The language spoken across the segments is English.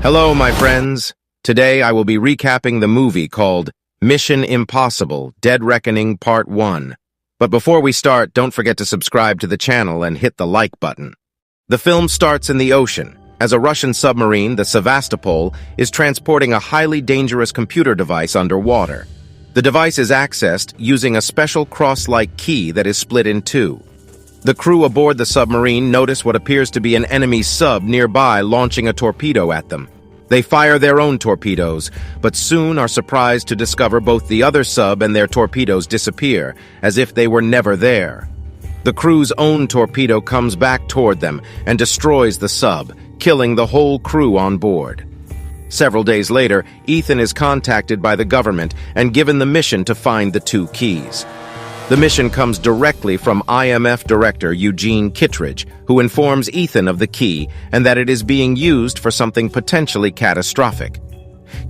Hello, my friends. Today I will be recapping the movie called Mission Impossible: Dead Reckoning Part 1. But before we start, don't forget to subscribe to the channel and hit the like button. The film starts in the ocean, as a Russian submarine, the Sevastopol, is transporting a highly dangerous computer device underwater. The device is accessed using a special cross-like key that is split in two. The crew aboard the submarine notice what appears to be an enemy sub nearby launching a torpedo at them. They fire their own torpedoes, but soon are surprised to discover both the other sub and their torpedoes disappear, as if they were never there. The crew's own torpedo comes back toward them and destroys the sub, killing the whole crew on board. Several days later, Ethan is contacted by the government and given the mission to find the two keys. The mission comes directly from IMF Director Eugene Kittredge, who informs Ethan of the key and that it is being used for something potentially catastrophic.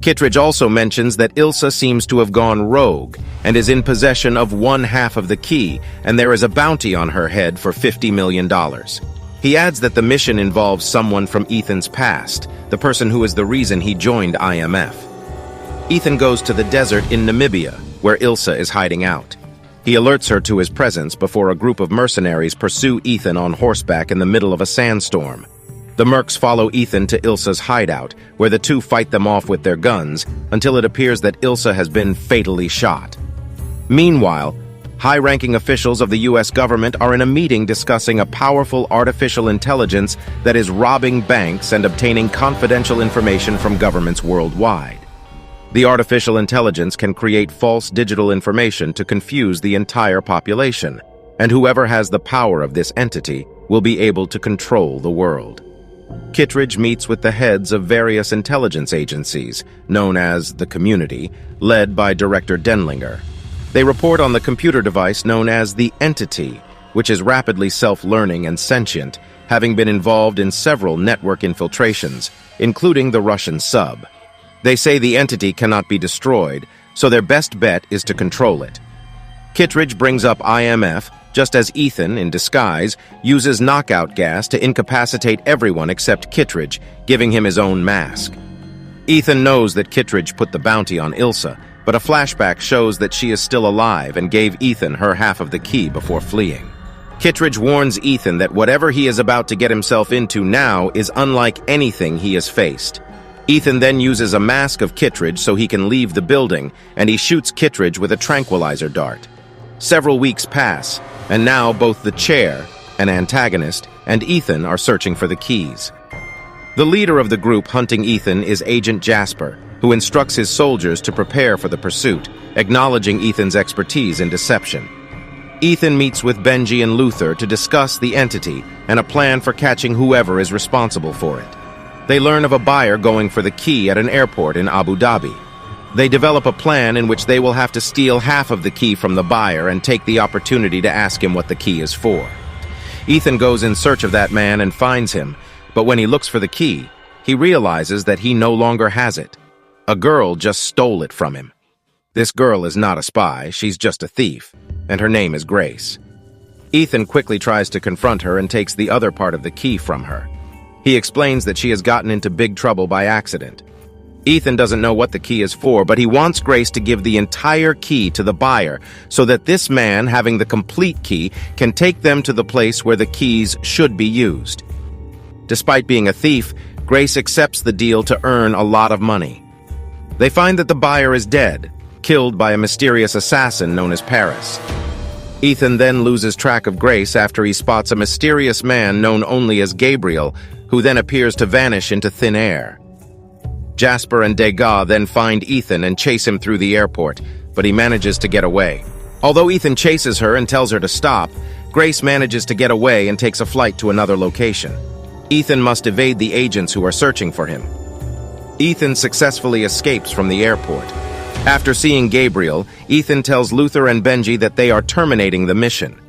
Kittredge also mentions that Ilsa seems to have gone rogue and is in possession of one half of the key, and there is a bounty on her head for $50 million. He adds that the mission involves someone from Ethan's past, the person who is the reason he joined IMF. Ethan goes to the desert in Namibia, where Ilsa is hiding out. He alerts her to his presence before a group of mercenaries pursue Ethan on horseback in the middle of a sandstorm. The mercs follow Ethan to Ilsa's hideout, where the two fight them off with their guns until it appears that Ilsa has been fatally shot. Meanwhile, high-ranking officials of the U.S. government are in a meeting discussing a powerful artificial intelligence that is robbing banks and obtaining confidential information from governments worldwide. The artificial intelligence can create false digital information to confuse the entire population, and whoever has the power of this entity will be able to control the world. Kittredge meets with the heads of various intelligence agencies, known as the Community, led by Director Denlinger. They report on the computer device known as the Entity, which is rapidly self-learning and sentient, having been involved in several network infiltrations, including the Russian sub. They say the entity cannot be destroyed, so their best bet is to control it. Kittredge brings up IMF, just as Ethan, in disguise, uses knockout gas to incapacitate everyone except Kittredge, giving him his own mask. Ethan knows that Kittredge put the bounty on Ilsa, but a flashback shows that she is still alive and gave Ethan her half of the key before fleeing. Kittredge warns Ethan that whatever he is about to get himself into now is unlike anything he has faced. Ethan then uses a mask of Kittredge so he can leave the building, and he shoots Kittredge with a tranquilizer dart. Several weeks pass, and now both the chair, an antagonist, and Ethan are searching for the keys. The leader of the group hunting Ethan is Agent Jasper, who instructs his soldiers to prepare for the pursuit, acknowledging Ethan's expertise in deception. Ethan meets with Benji and Luther to discuss the entity and a plan for catching whoever is responsible for it. They learn of a buyer going for the key at an airport in Abu Dhabi. They develop a plan in which they will have to steal half of the key from the buyer and take the opportunity to ask him what the key is for. Ethan goes in search of that man and finds him, but when he looks for the key, he realizes that he no longer has it. A girl just stole it from him. This girl is not a spy, she's just a thief, and her name is Grace. Ethan quickly tries to confront her and takes the other part of the key from her. He explains that she has gotten into big trouble by accident. Ethan doesn't know what the key is for, but he wants Grace to give the entire key to the buyer so that this man, having the complete key, can take them to the place where the keys should be used. Despite being a thief, Grace accepts the deal to earn a lot of money. They find that the buyer is dead, killed by a mysterious assassin known as Paris. Ethan then loses track of Grace after he spots a mysterious man known only as Gabriel, who then appears to vanish into thin air. Jasper and Degas then find Ethan and chase him through the airport, but he manages to get away. Although Ethan chases her and tells her to stop, Grace manages to get away and takes a flight to another location. Ethan must evade the agents who are searching for him. Ethan successfully escapes from the airport. After seeing Gabriel, Ethan tells Luther and Benji that they are terminating the mission.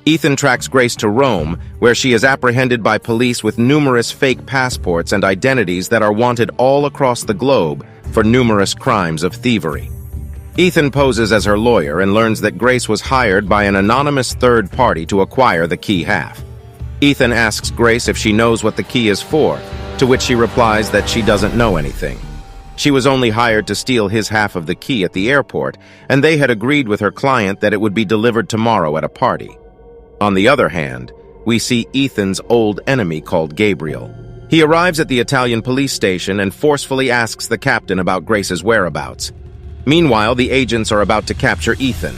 Ethan tracks Grace to Rome, where she is apprehended by police with numerous fake passports and identities that are wanted all across the globe for numerous crimes of thievery. Ethan poses as her lawyer and learns that Grace was hired by an anonymous third party to acquire the key half. Ethan asks Grace if she knows what the key is for, to which she replies that she doesn't know anything. She was only hired to steal his half of the key at the airport, and they had agreed with her client that it would be delivered tomorrow at a party. On the other hand, we see Ethan's old enemy called Gabriel. He arrives at the Italian police station and forcefully asks the captain about Grace's whereabouts. Meanwhile, the agents are about to capture Ethan.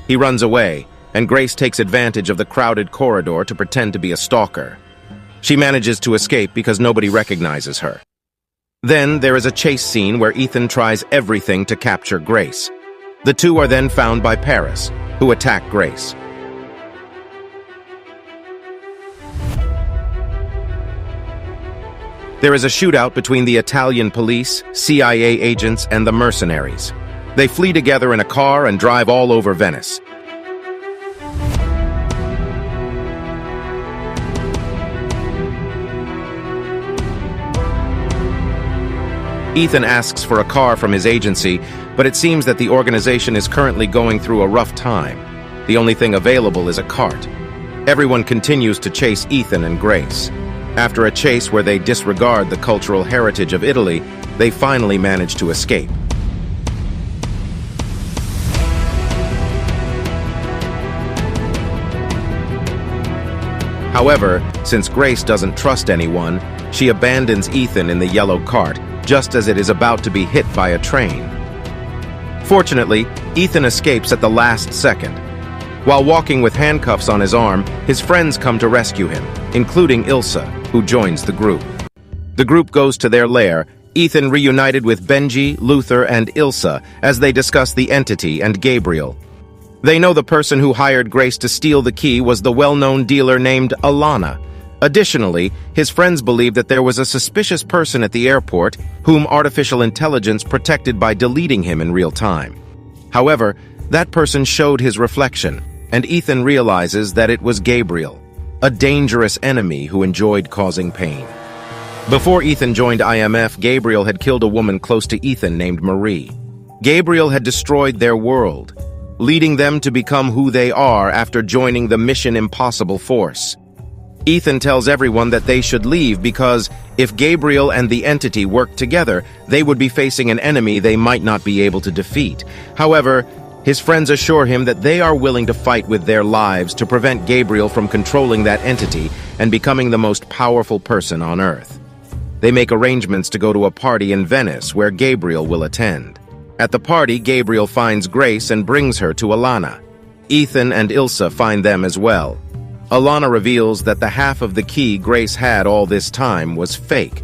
He runs away, and Grace takes advantage of the crowded corridor to pretend to be a stalker. She manages to escape because nobody recognizes her. Then there is a chase scene where Ethan tries everything to capture Grace. The two are then found by Paris, who attack Grace. There is a shootout between the Italian police, CIA agents, and the mercenaries. They flee together in a car and drive all over Venice. Ethan asks for a car from his agency, but it seems that the organization is currently going through a rough time. The only thing available is a cart. Everyone continues to chase Ethan and Grace. After a chase where they disregard the cultural heritage of Italy, they finally manage to escape. However, since Grace doesn't trust anyone, she abandons Ethan in the yellow cart, just as it is about to be hit by a train. Fortunately, Ethan escapes at the last second. While walking with handcuffs on his arm, his friends come to rescue him, including Ilsa, who joins the group. The group goes to their lair, Ethan reunited with Benji, Luther, and Ilsa as they discuss the entity and Gabriel. They know the person who hired Grace to steal the key was the well-known dealer named Alana. Additionally, his friends believe that there was a suspicious person at the airport whom artificial intelligence protected by deleting him in real time. However, that person showed his reflection, and Ethan realizes that it was Gabriel, a dangerous enemy who enjoyed causing pain. Before Ethan joined IMF, Gabriel had killed a woman close to Ethan named Marie. Gabriel had destroyed their world, leading them to become who they are after joining the Mission Impossible force. Ethan tells everyone that they should leave because if Gabriel and the entity worked together, they would be facing an enemy they might not be able to defeat. However, his friends assure him that they are willing to fight with their lives to prevent Gabriel from controlling that entity and becoming the most powerful person on Earth. They make arrangements to go to a party in Venice where Gabriel will attend. At the party, Gabriel finds Grace and brings her to Alana. Ethan and Ilsa find them as well. Alana reveals that the half of the key Grace had all this time was fake.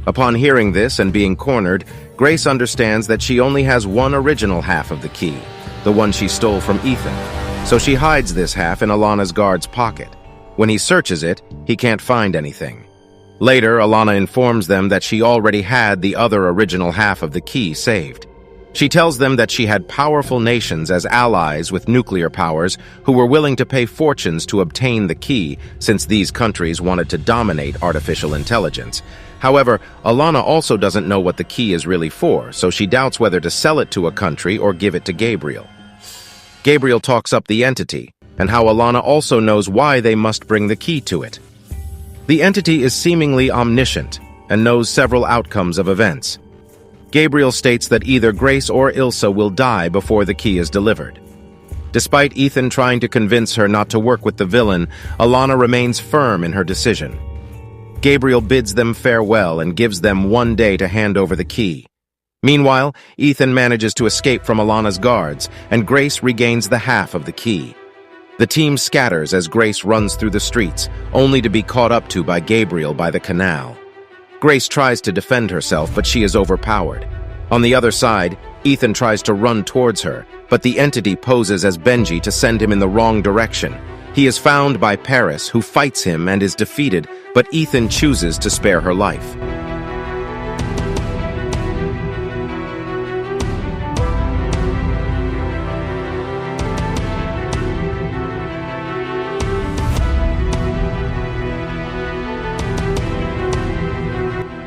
Upon hearing this and being cornered, Grace understands that she only has one original half of the key, the one she stole from Ethan. So she hides this half in Alana's guard's pocket. When he searches it, he can't find anything. Later, Alana informs them that she already had the other original half of the key saved. She tells them that she had powerful nations as allies with nuclear powers who were willing to pay fortunes to obtain the key since these countries wanted to dominate artificial intelligence. However, Alana also doesn't know what the key is really for, so she doubts whether to sell it to a country or give it to Gabriel. Gabriel talks up the entity, and how Alana also knows why they must bring the key to it. The entity is seemingly omniscient and knows several outcomes of events. Gabriel states that either Grace or Ilsa will die before the key is delivered. Despite Ethan trying to convince her not to work with the villain, Alana remains firm in her decision. Gabriel bids them farewell and gives them 1 day to hand over the key. Meanwhile, Ethan manages to escape from Alana's guards, and Grace regains the half of the key. The team scatters as Grace runs through the streets, only to be caught up to by Gabriel by the canal. Grace tries to defend herself, but she is overpowered. On the other side, Ethan tries to run towards her, but the entity poses as Benji to send him in the wrong direction. He is found by Paris, who fights him and is defeated, but Ethan chooses to spare her life.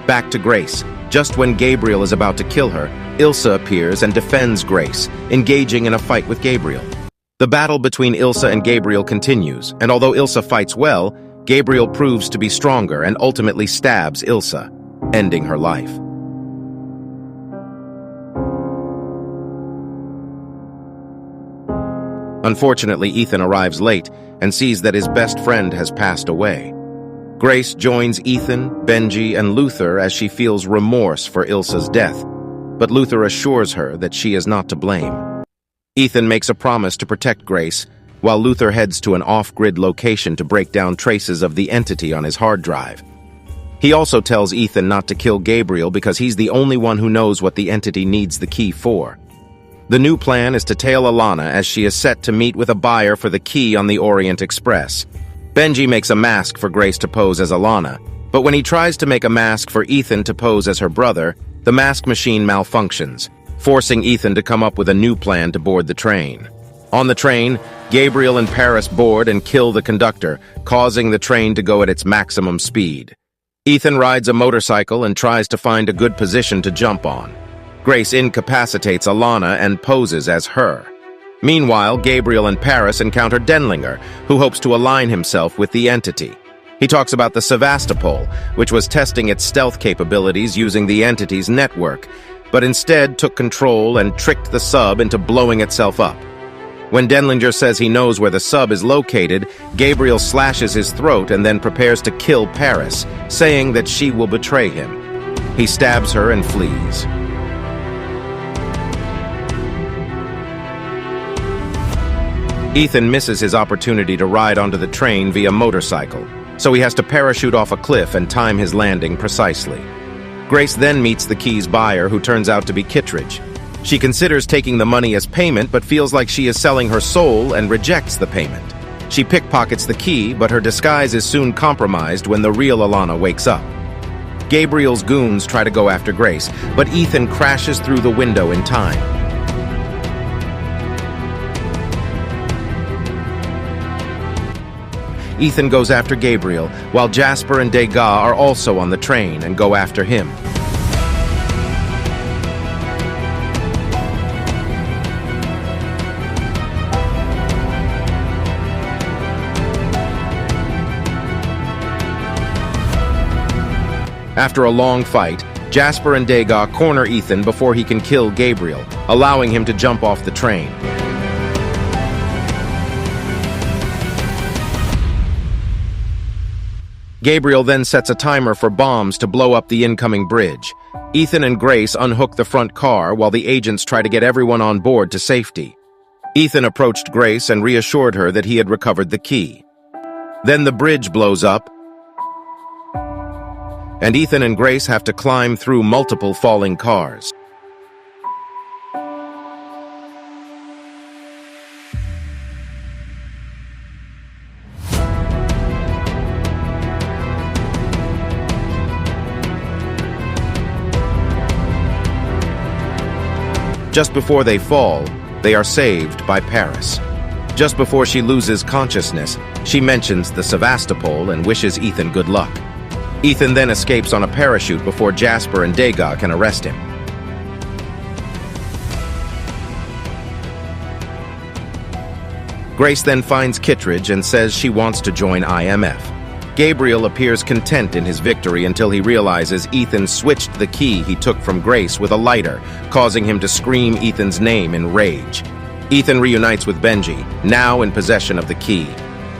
Back to Grace. Just when Gabriel is about to kill her, Ilsa appears and defends Grace, engaging in a fight with Gabriel. The battle between Ilsa and Gabriel continues, and although Ilsa fights well, Gabriel proves to be stronger and ultimately stabs Ilsa. ending her life. Unfortunately, Ethan arrives late and sees that his best friend has passed away. Grace joins Ethan, Benji, and Luther as she feels remorse for Ilsa's death, but Luther assures her that she is not to blame. Ethan makes a promise to protect Grace, while Luther heads to an off-grid location to break down traces of the entity on his hard drive. He also tells Ethan not to kill Gabriel because he's the only one who knows what the entity needs the key for. The new plan is to tail Alana as she is set to meet with a buyer for the key on the Orient Express. Benji makes a mask for Grace to pose as Alana, but when he tries to make a mask for Ethan to pose as her brother, the mask machine malfunctions, forcing Ethan to come up with a new plan to board the train. On the train, Gabriel and Paris board and kill the conductor, causing the train to go at its maximum speed. Ethan rides a motorcycle and tries to find a good position to jump on. Grace incapacitates Alana and poses as her. Meanwhile, Gabriel and Paris encounter Denlinger, who hopes to align himself with the entity. He talks about the Sevastopol, which was testing its stealth capabilities using the entity's network, but instead took control and tricked the sub into blowing itself up. When Denlinger says he knows where the sub is located, Gabriel slashes his throat and then prepares to kill Paris, saying that she will betray him. He stabs her and flees. Ethan misses his opportunity to ride onto the train via motorcycle, so he has to parachute off a cliff and time his landing precisely. Grace then meets the key's buyer, who turns out to be Kittredge. She considers taking the money as payment, but feels like she is selling her soul and rejects the payment. She pickpockets the key, but her disguise is soon compromised when the real Alana wakes up. Gabriel's goons try to go after Grace, but Ethan crashes through the window in time. Ethan goes after Gabriel, while Jasper and Degas are also on the train and go after him. After a long fight, Jasper and Degas corner Ethan before he can kill Gabriel, allowing him to jump off the train. Gabriel then sets a timer for bombs to blow up the incoming bridge. Ethan and Grace unhook the front car while the agents try to get everyone on board to safety. Ethan approached Grace and reassured her that he had recovered the key. Then the bridge blows up, and Ethan and Grace have to climb through multiple falling cars. Just before they fall, they are saved by Paris. Just before she loses consciousness, she mentions the Sevastopol and wishes Ethan good luck. Ethan then escapes on a parachute before Jasper and Degas can arrest him. Grace then finds Kittredge and says she wants to join IMF. Gabriel appears content in his victory until he realizes Ethan switched the key he took from Grace with a lighter, causing him to scream Ethan's name in rage. Ethan reunites with Benji, now in possession of the key.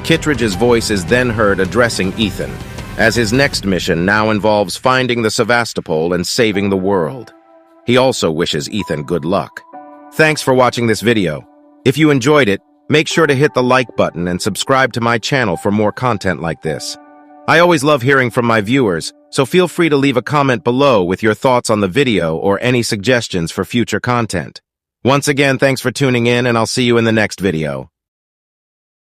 Kittredge's voice is then heard addressing Ethan, as his next mission now involves finding the Sevastopol and saving the world. He also wishes Ethan good luck. Thanks for watching this video. If you enjoyed it, make sure to hit the like button and subscribe to my channel for more content like this. I always love hearing from my viewers, so feel free to leave a comment below with your thoughts on the video or any suggestions for future content. Once again, thanks for tuning in, and I'll see you in the next video.